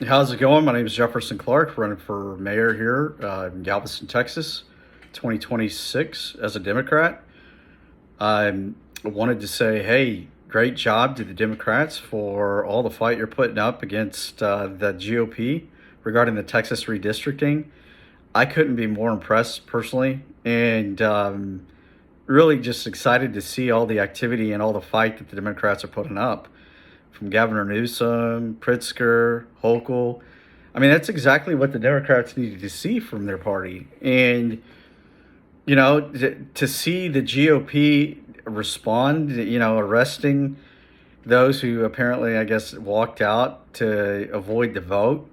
How's it going? My name is Jefferson Clark, running for mayor here in Galveston, Texas, 2026 as a Democrat. I wanted to say, hey, great job to the Democrats for all the fight you're putting up against the GOP regarding the Texas redistricting. I couldn't be more impressed personally, and really just excited to see all the activity and all the fight that the Democrats are putting up from Governor Newsom, Pritzker, Hochul. I mean, that's exactly what the Democrats needed to see from their party. And, to see the GOP respond, arresting those who apparently, I guess, walked out to avoid the vote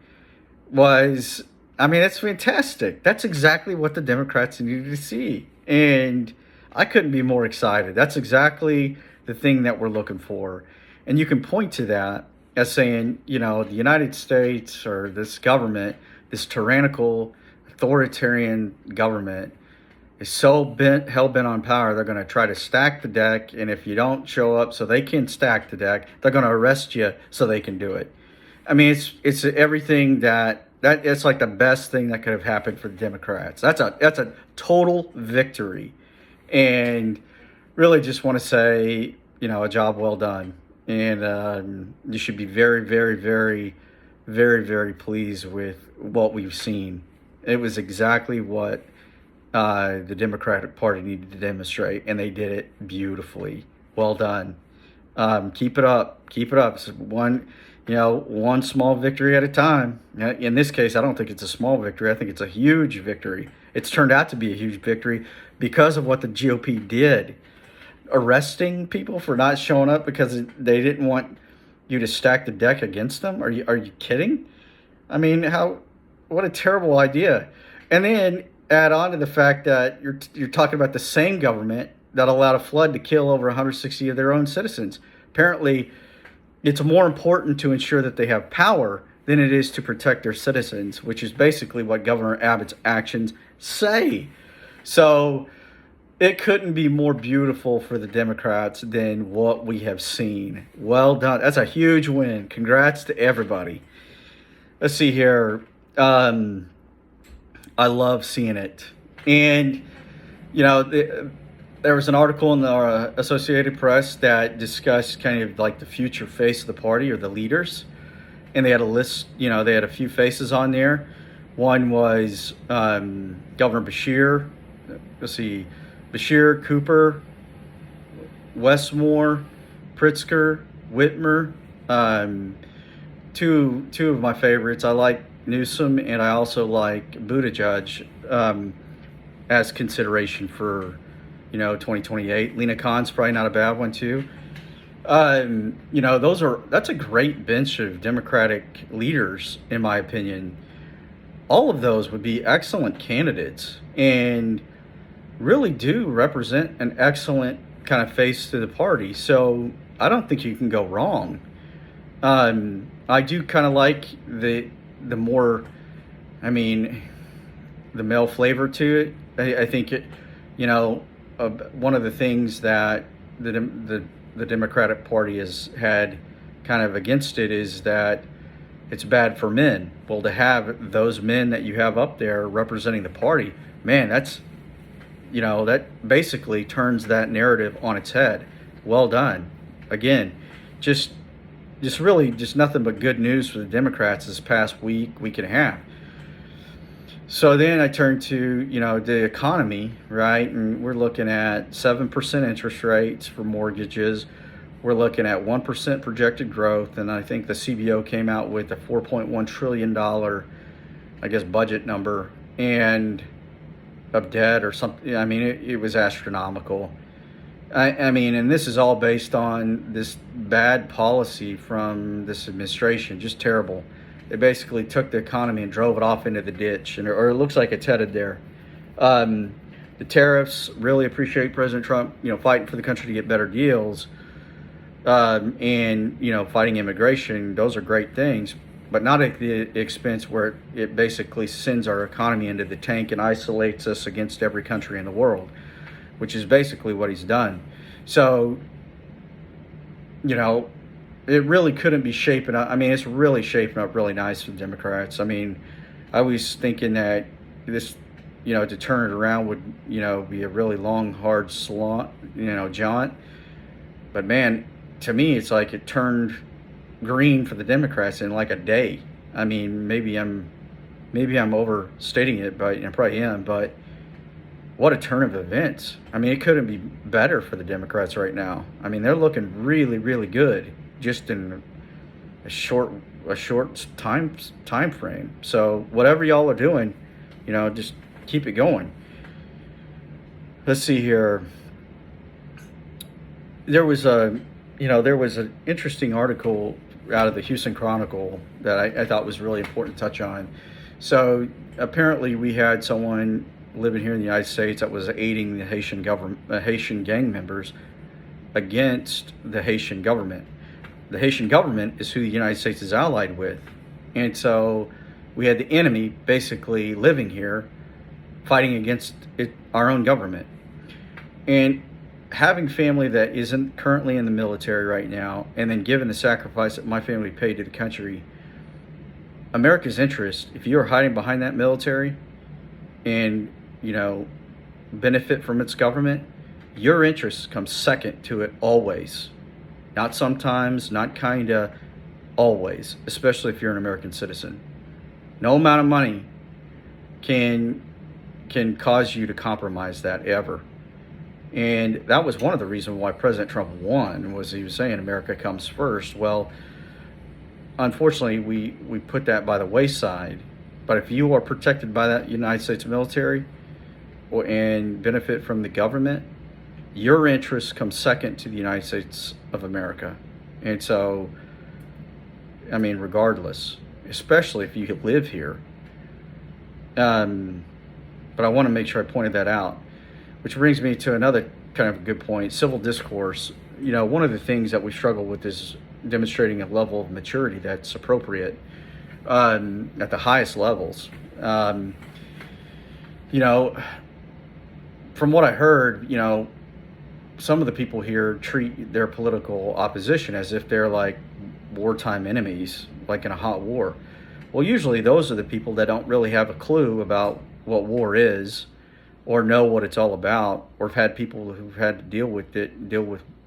was, I mean, it's fantastic. That's exactly what the Democrats needed to see. And I couldn't be more excited. That's exactly the thing that we're looking for. And you can point to that as saying, the United States or this government, this tyrannical, authoritarian government, is so hell bent on power, they're going to try to stack the deck. And if you don't show up so they can stack the deck, they're going to arrest you so they can do it. I mean, it's everything that it's like the best thing that could have happened for the Democrats. That's a total victory, and really just want to say, a job well done. And you should be very, very, very, very, very pleased with what we've seen. It was exactly what the Democratic Party needed to demonstrate, and they did it beautifully. Well done. Keep it up. Keep it up. It's one small victory at a time. In this case, I don't think it's a small victory. I think it's a huge victory. It's turned out to be a huge victory because of what the GOP did. Arresting people for not showing up because they didn't want you to stack the deck against them. Are you kidding? I mean, what a terrible idea. And then add on to the fact that you're talking about the same government that allowed a flood to kill over 160 of their own citizens. Apparently, it's more important to ensure that they have power than it is to protect their citizens, which is basically what Governor Abbott's actions say. So it couldn't be more beautiful for the Democrats than what we have seen. Well done. That's a huge win. Congrats to everybody. Let's see here. I love seeing it. And, there was an article in the Associated Press that discussed kind of like the future face of the party or the leaders. And they had a list, they had a few faces on there. One was Governor Bashir. Let's see. Bashir, Cooper, Westmore, Pritzker, Whitmer. Two of my favorites. I like Newsom, and I also like Buttigieg as consideration for 2028. Lena Khan's probably not a bad one too. That's a great bench of Democratic leaders, in my opinion. All of those would be excellent candidates and really do represent an excellent kind of face to the party. So I don't think you can go wrong. I do kind of like the more, I mean, the male flavor to it. I think one of the things that the Democratic Party has had kind of against it is that it's bad for men. Well, to have those men that you have up there representing the party, man, that basically turns that narrative on its head. Well done. Again, just really just nothing but good news for the Democrats this past week and a half. So then I turn to, the economy, right? And we're looking at 7% interest rates for mortgages. We're looking at 1% projected growth. And I think the CBO came out with a $4.1 trillion, I guess, budget number and of debt or something. I mean, it was astronomical. I mean, and this is all based on this bad policy from this administration, just terrible. They basically took the economy and drove it off into the ditch, or it looks like it's headed there. The tariffs, really appreciate President Trump, fighting for the country to get better deals, and fighting immigration. Those are great things, but not at the expense where it basically sends our economy into the tank and isolates us against every country in the world, which is basically what he's done. So, it really couldn't be shaping up. I mean, it's really shaping up really nice for the Democrats. I mean, I was thinking that this, to turn it around would, be a really long, hard slaunt, jaunt. But man, to me, it's like it turned green for the Democrats in like a day. I mean, maybe I'm overstating it, but I probably am. But what a turn of events! I mean, it couldn't be better for the Democrats right now. I mean, they're looking really, really good just in a short time frame. So whatever y'all are doing, just keep it going. Let's see here. There was an interesting article out of the Houston Chronicle that I thought was really important to touch on. So apparently we had someone living here in the United States that was aiding the Haitian government, Haitian gang members against the Haitian government. The Haitian government is who the United States is allied with. And so we had the enemy basically living here fighting against our own government. And having family that isn't currently in the military right now, and then given the sacrifice that my family paid to the country, America's interest, if you're hiding behind that military and, benefit from its government, your interests come second to it always. Not sometimes, not kinda, always, especially if you're an American citizen. No amount of money can cause you to compromise that ever. And that was one of the reasons why President Trump won, was he was saying America comes first. Well, unfortunately, we put that by the wayside. But if you are protected by that United States military and benefit from the government, your interests come second to the United States of America. And so, I mean, regardless, especially if you live here. But I want to make sure I pointed that out. Which brings me to another kind of a good point, civil discourse. One of the things that we struggle with is demonstrating a level of maturity that's appropriate at the highest levels. From what I heard, some of the people here treat their political opposition as if they're like wartime enemies, like in a hot war. Well, usually those are the people that don't really have a clue about what war is, or know what it's all about, or have had people who've had to deal with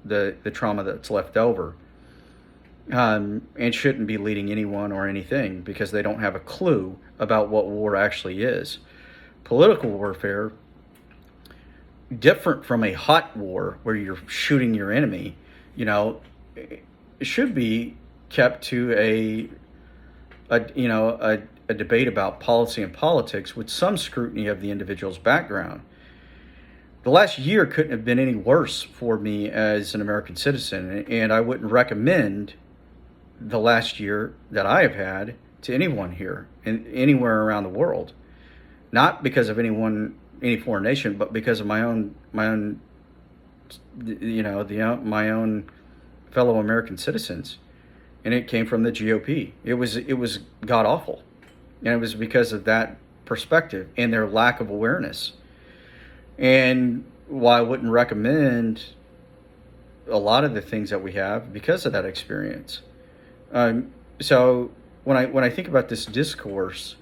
the trauma that's left over, and shouldn't be leading anyone or anything because they don't have a clue about what war actually is. Political warfare, different from a hot war where you're shooting your enemy, it should be kept to a debate about policy and politics with some scrutiny of the individual's background. The last year couldn't have been any worse for me as an American citizen, and I wouldn't recommend the last year that I have had to anyone here and anywhere around the world. Not because of any foreign nation, but because of my own fellow American citizens. And it came from the GOP. It was god awful. And it was because of that perspective and their lack of awareness. And while I wouldn't recommend a lot of the things that we have because of that experience. So when I think about this discourse,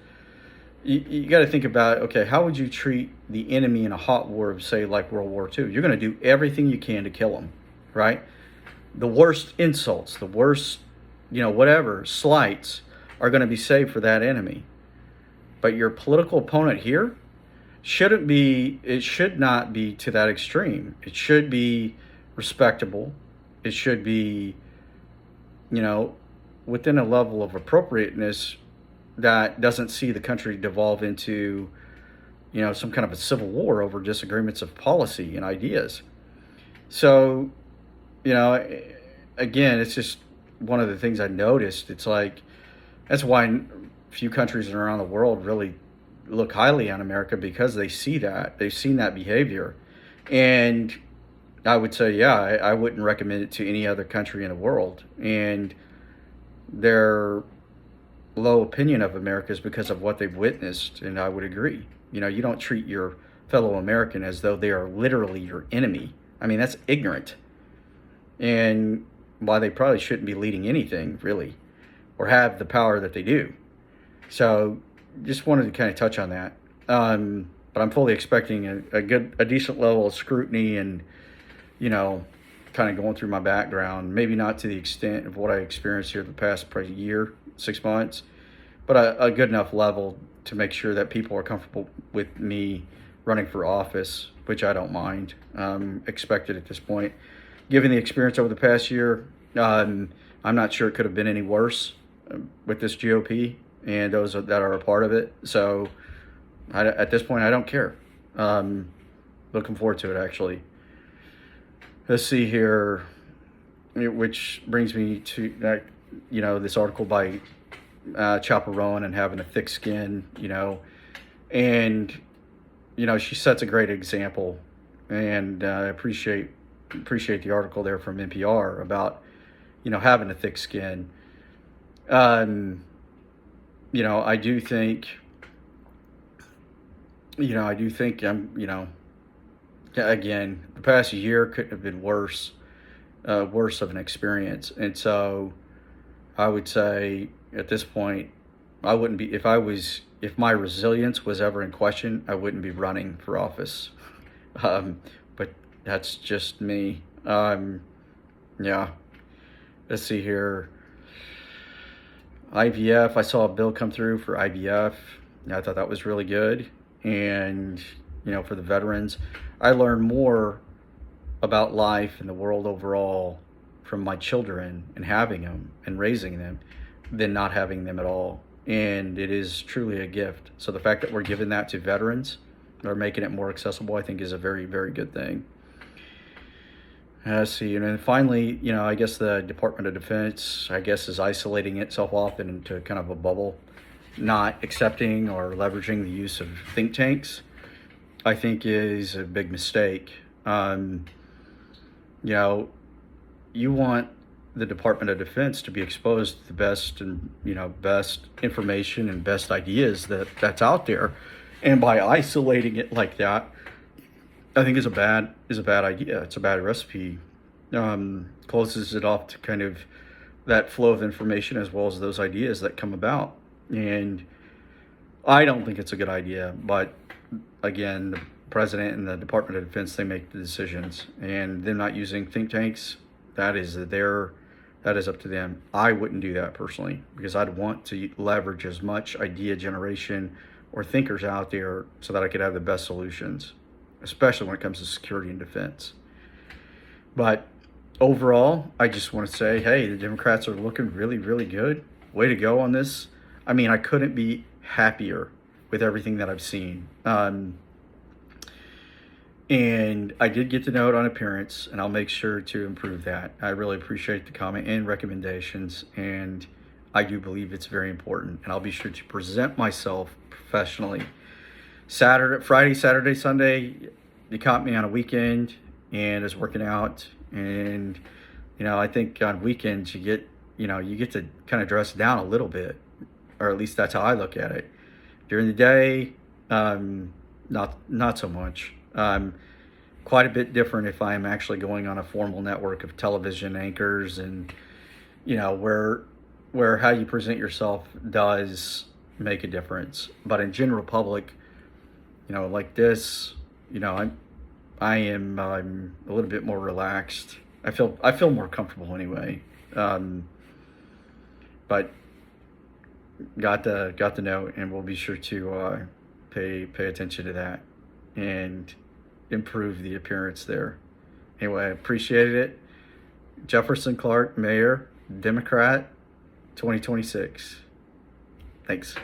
you got to think about, okay, how would you treat the enemy in a hot war, say like World War II? You're going to do everything you can to kill them, right? The worst insults, the worst, whatever, slights are going to be saved for that enemy. But your political opponent here should not be to that extreme. It should be respectable. It should be, within a level of appropriateness that doesn't see the country devolve into, some kind of a civil war over disagreements of policy and ideas. So, again, it's just one of the things I noticed. It's like, that's why few countries around the world really look highly on America, because they see that. They've seen that behavior. And I would say, yeah, I wouldn't recommend it to any other country in the world. And their low opinion of America is because of what they've witnessed, and I would agree. You don't treat your fellow American as though they are literally your enemy. I mean, that's ignorant. And why they probably shouldn't be leading anything really, or have the power that they do. So just wanted to kind of touch on that. But I'm fully expecting a decent level of scrutiny and, kind of going through my background, maybe not to the extent of what I experienced here the past probably year, 6 months, but a good enough level to make sure that people are comfortable with me running for office, which I don't mind. Expected at this point. Given the experience over the past year, I'm not sure it could have been any worse with this GOP and those that are a part of it. So at this point, I don't care. Looking forward to it, actually. Let's see here, which brings me to this article by Chopper Rowan and having a thick skin, and she sets a great example, and I appreciate the article there from NPR about having a thick skin. I do think again, the past year couldn't have been worse of an experience. And so I would say at this point, I wouldn't be, if my resilience was ever in question, I wouldn't be running for office. But that's just me. Yeah. Let's see here. IVF, I saw a bill come through for IVF. I thought that was really good. And, for the veterans, I learned more about life and the world overall from my children and having them and raising them than not having them at all. And it is truly a gift. So the fact that we're giving that to veterans or making it more accessible, I think is a very, very good thing. Let's see, and then finally, I guess the Department of Defense, is isolating itself off into kind of a bubble, not accepting or leveraging the use of think tanks, I think is a big mistake. You want the Department of Defense to be exposed to the best and best information and best ideas that's out there, and by isolating it like that, I think is a bad idea. It's a bad recipe. Closes it off to kind of that flow of information as well as those ideas that come about, and I don't think it's a good idea. But again, the president and the Department of Defense, they make the decisions, and them not using think tanks, that is up to them. I wouldn't do that personally, because I'd want to leverage as much idea generation or thinkers out there so that I could have the best solutions, especially when it comes to security and defense. But overall, I just want to say, hey, the Democrats are looking really, really good. Way to go on this. I mean, I couldn't be happier with everything that I've seen. And I did get the note on appearance, and I'll make sure to improve that. I really appreciate the comment and recommendations, and I do believe it's very important. And I'll be sure to present myself professionally. Friday, Saturday, Sunday, you caught me on a weekend and is working out. And, I think on weekends you get to kind of dress down a little bit, or at least that's how I look at it. During the day, not so much. Quite a bit different if I'm actually going on a formal network of television anchors, and where how you present yourself does make a difference. But in general public, like this, I'm a little bit more relaxed. I feel more comfortable anyway. But got the note, and we'll be sure to pay attention to that and improve the appearance there. Anyway, I appreciated it. Jefferson Clark, Mayor, Democrat, 2026. Thanks.